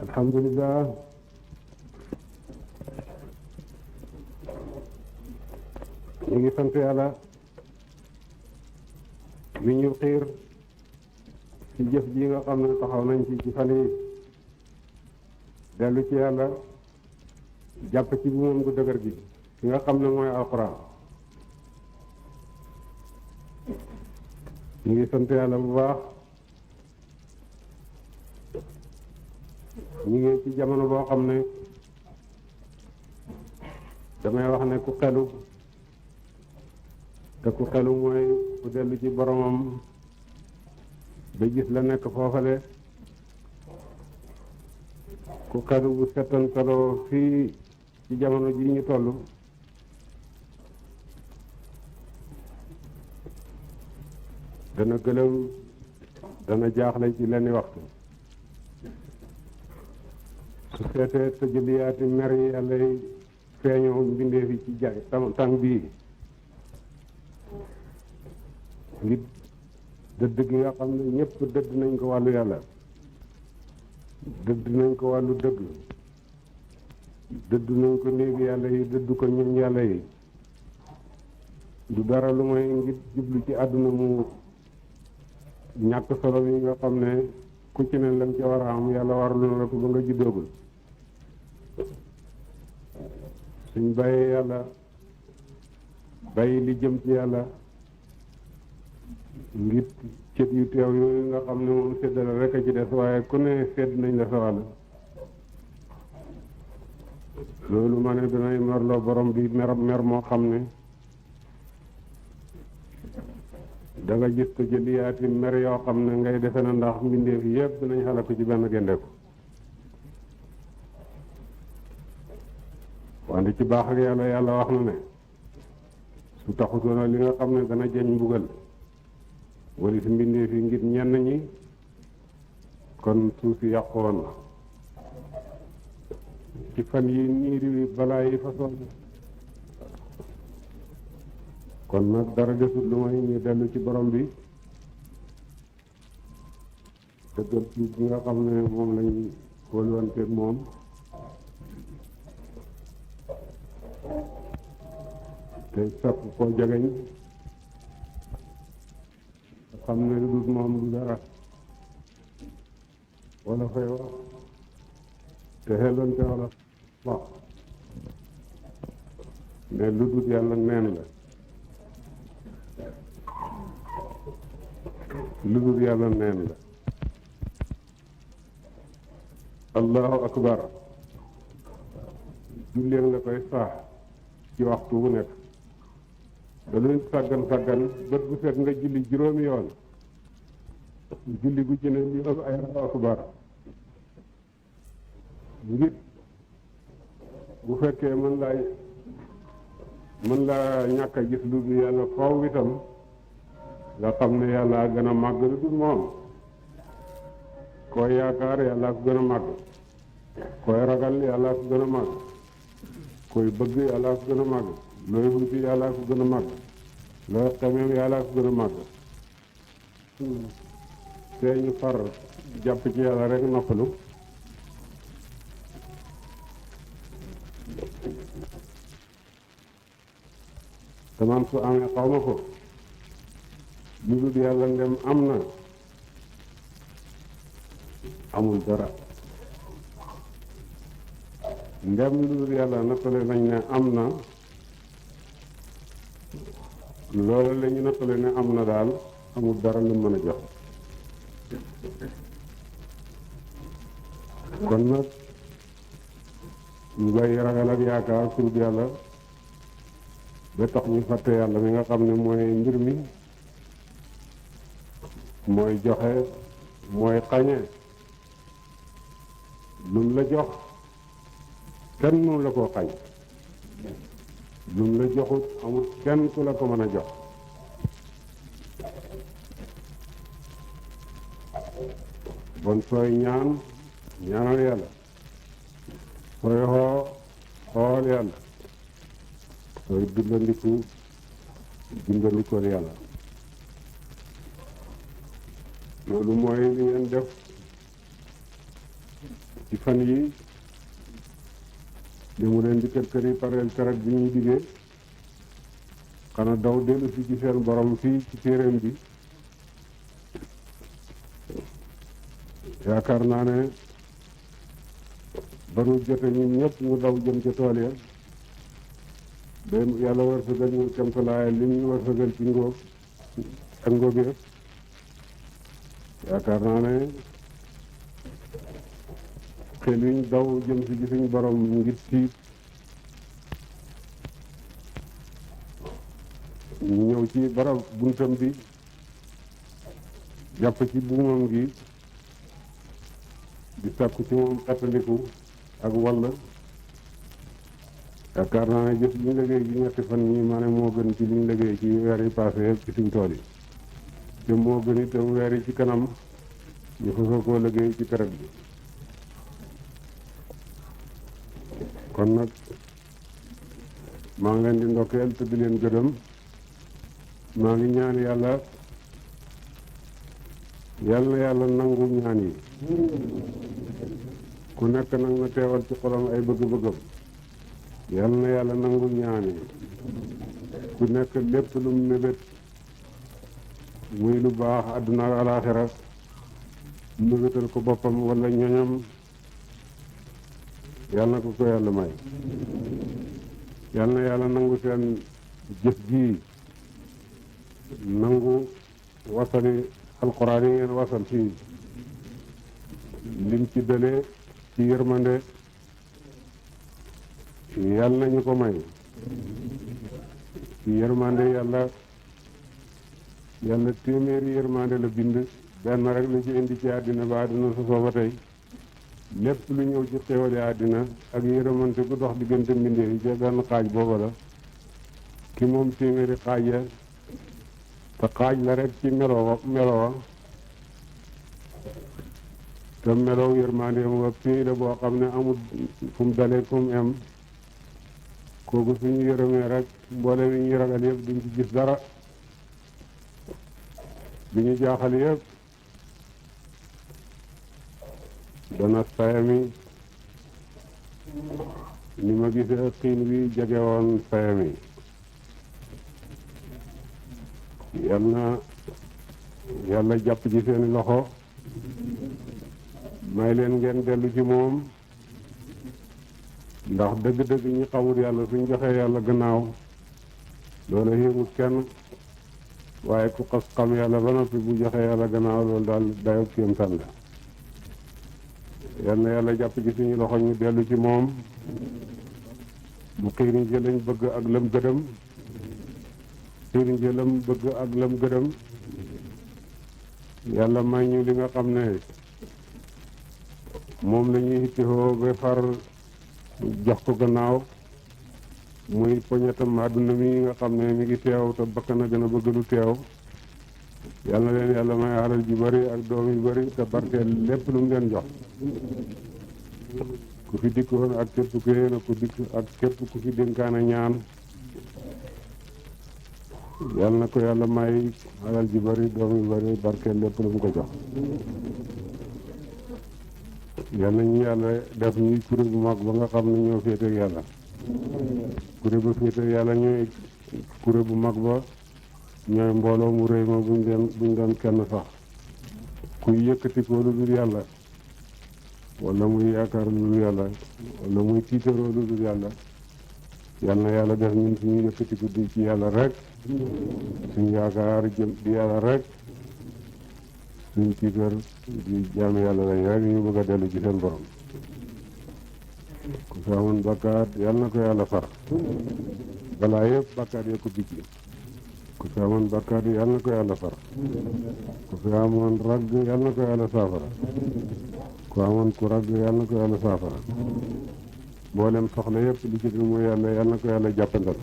alhamdulilah ñu ngi sant yàlla mi ñu xiir ci jëf ji nga xam ne taxaw nañ ci fan yi dellu ci yàlla jàpp ci bu moom gu dëgër gi ki nga xam ne mooy alxuraan ñu ngi sant yàlla bu baax ñu ngi ci jamono boo xam ne damay wax ne ku xelu te ku xelu mooy ku dellu ci boromam ba gis la nekk foofale ku xelu bu settantaloo fii ci jamono ji ñu toll dana gëlëm dana jaaxle ci lenn waxtu su seetee tëjaliyaati mer yi yàlla feeñoo mbindeef yi ci tàng bii ngir dëdd gi nga xam ne ñëpp dëdd nañ ko wàllu yàlla dëdd nañ ko wàllu dëgg dëdd nañ ko néegi yàlla yi dëdd ko ñoom yàlla yi du dara lu mooy ngir jublu ci àdduna mu ñàkk solo yi nga xam ne ku ci ne lam ca war a am yàlla warul na la ko ba nga juddoogul suñ bàyyee yàlla bàyyi li jëm ci yàlla ngir cët yu teew yooyu nga xam ne moom séddale rek a ci des waaye ku ne sedd nañ la sa wàll loolu ma ne danay merloo borom bi mer moo xam ne da nga gis ko jëliyaati mer yoo xam ne ngay defe na ndax mbindeef yëpp dinañ xala ko ci benn gendeku wante ci baax ak yàlla yàlla wax na ne su taxutoona li nga xam ne dana jeñ mbugal wala si mbindeef yi ngir ñenn ñi kon suuf si yàqoon ci fan yi niiri balaa yi façon kon nag dara desut lu may ñu dellu ci borom bi dëggal tuub bi nga xam ne moom lañ wóoluwanteeg moom te sakk koo jegeñ xam ne lu dul moom du dara wala fay wax te xelloon te wala wax ne lu dul yàlla neen la lu dul yàlla neen la allahu akbar julleen la koy saax ci waxtu bu nekk da luñ sàggan bët bu set nga julli juróomi yoon julli gu ci ne li ay allahu akbar ngir bu fekkee mën laa ñàkk a gis lu dul yàlla faw itam nga xam ne yàlla gën a màgg lu dul moom koy yaakaar yàlla ko gën a màgg koy ragal yàlla ko gën a màgg koy bëgg yàlla ko gën a màgg looy wuti yàlla ko gën a màgg looy xemeem yàlla ko gën a màgg te ñu far jàpp ci yàlla rek noppalu te man su amee xaw ma ko lu dul yàlla ndem am na amul dara ndem lu dul yàlla nattale nañ ne am na loolu la ñu nattale ne am na daal amul dara lu mën a jox kon nag ñu bàyyi ragal ak yaakaar pour yàlla ba tax ñu fàtte yàlla mi nga xam ne mooy mbir mi mooy joxe mooy xañe lum la jox kenn mënu la koo xañ lum la joxut amul kenn ku la ko mën a jox bon sooy ñaanal yàlla sooy xool yàlla sooy dimbandikool yàlla loolu mooy li ngeen def ci ci fan yi li mu leen di kër yi pareel keroog bi ñuy diggee xanaa daw dellu si ci seen borom fii ci téeréem bi yaakaar naa ne ba nu jote ñun ñëpp ñu daw jëm ca tool ya ba yàlla wërsëgal ñu kemtalaay li ñu wërsëgal ci ngóob ak ngóob yaakaar naa ne xel yi ñu daw jëm si ci suñu borom ngir tiit ñu ñëw ci barab buntam bi jàpp ci buumam gi di sàkku ci moom xettaliku ak walla yaakaar naa ne jëf li ñu liggéey ci ñetti fan ñi maanaam moo gën ci li ñu liggéey ci weer yi passé yëpp ci suñ tool yi te moo gën itam weer yi ci kanam ñu fasoo koo liggéey ci période bi kon nag maa ngi leen di ndokkeel te di leen gërëm maa ngi ñaan yàlla yàlla nangu ñaan yi ku nekk nag na teewal ci xolam ay bëgg-bëggam yàlla nangu ñaan yi ku nekk lépp lu mu mébét muy lu baax àdduna ak alaaxira mébétal ko boppam wala ñoñam yàlla na ko yàlla may yàlla nangu seen jëf ji nangu wasali alxuraan yi ngeen wasal fii lim ci dëlee ci yërmande yàlla nañu ko may ci yërmande yàlla téeméeri yërmande la bind benn rek la ci indi ci àddina ba àddina sosoo ba tey lépp lu ñëw ci xéwale àddina ak yërmante gu dox diggante mbindee yi ca benn xaaj booba la ki moom téeméeri xaaj ya te xaaj la rek ci melowa te melow yërmandeem wa pii la boo xam ne amul fu mu dalee fu mu em kooku suñu yërëmee rek mboole wi ñu ragal yëpp duñ ci gis dara bi ñu jaaxal yëpp dana sayami ni ma gisee xiin wi jege woon sayami yàlla jàpp ci seeni loxo may leen ngeen dellu ci moom ndax dëgg-dëgg ñi xamul yàlla suñ joxee yàlla gannaaw loolu yéemut kenn waaye ku xas xam yàlla ba noppi bu joxee yàlla gannaaw loolu daal dayob kéemtaan la yàlla jàpp ci suñu loxo ñu dellu ci moom bu xiiriñ ci lañ bëgg ak lam gëdëm xiiriñ ci lam bëgg ak lam gëdëm yàlla may ñu li nga xam ne moom la ñuy hittihoo ba far jox ko gannaaw muy poñetam àdduna mi nga xam ne mi ngi teew te bakkan a gën a bëgg lu teew yàlla leen yàlla may alal ju bari ak doom yu bari te barkeel lépp lu mu leen jox ku fi dikkoon ak képp ku yéen a ku dikk ak képp ku fi dénkaane ñaan yàlla na ko yàlla may alal ju bari doom yu bari barkeel lépp lu mu ko jox yàlla ñu yàlla def ñuy kuréel bu mag ba nga xam ne ñoo féete ak yàlla kuréel ba féete ak yàlla ñooy kuréel bu mag ba ñooy mbooloo mu rëy ma buñ doon kenn sax kuy yëkkati ko lu dul yàlla wala muy yaakaar lu dul yàlla wala muy tiitaroo lu dul yàlla yàlla na yàlla def ñun suñu yëkkati ko di ci yàlla rek suñu yaakaar jëm di yàlla rek suñu tiitar di jaam yàlla lañ rek ñu bëgg a dellu ci seen borom ku fi amoon bakkaat yàlla na ko yàlla far balaa yëpp bakkaat ya ko bijji ku fi amoon bakkaat yàlla na ko yàlla far ku fi amoon ragg yàlla na ko yàlla saafara ku amoon ku ragg yàlla na ko yàlla saafara mboolem soxla yëpp li ci dul mooy yàlla na ko yàlla jàppandal